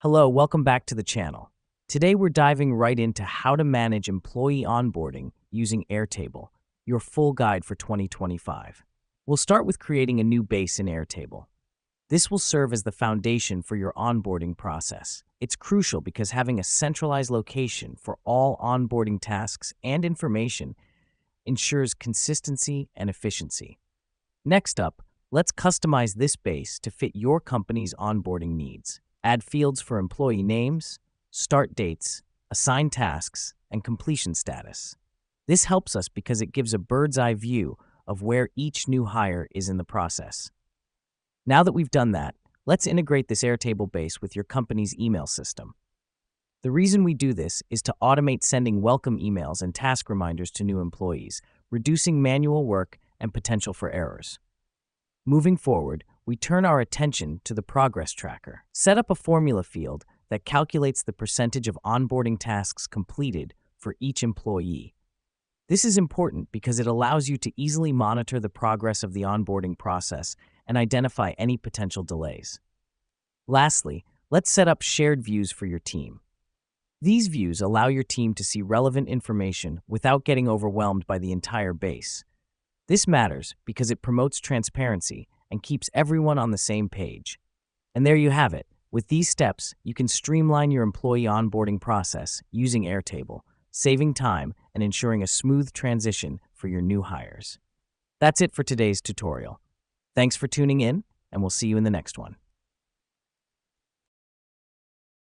Hello, welcome back to the channel. Today we're diving right into how to manage employee onboarding using Airtable, your full guide for 2025. We'll start with creating a new base in Airtable. This will serve as the foundation for your onboarding process. It's crucial because having a centralized location for all onboarding tasks and information ensures consistency and efficiency. Next up, let's customize this base to fit your company's onboarding needs. Add fields for employee names, start dates, assign tasks, and completion status. This helps us because it gives a bird's-eye view of where each new hire is in the process. Now that we've done that, let's integrate this Airtable base with your company's email system. The reason we do this is to automate sending welcome emails and task reminders to new employees, reducing manual work and potential for errors. Moving forward, we turn our attention to the progress tracker. Set up a formula field that calculates the percentage of onboarding tasks completed for each employee. This is important because it allows you to easily monitor the progress of the onboarding process and identify any potential delays. Lastly, let's set up shared views for your team. These views allow your team to see relevant information without getting overwhelmed by the entire base. This matters because it promotes transparency and keeps everyone on the same page. And there you have it. With these steps, you can streamline your employee onboarding process using Airtable, saving time and ensuring a smooth transition for your new hires. That's it for today's tutorial. Thanks for tuning in, and we'll see you in the next one.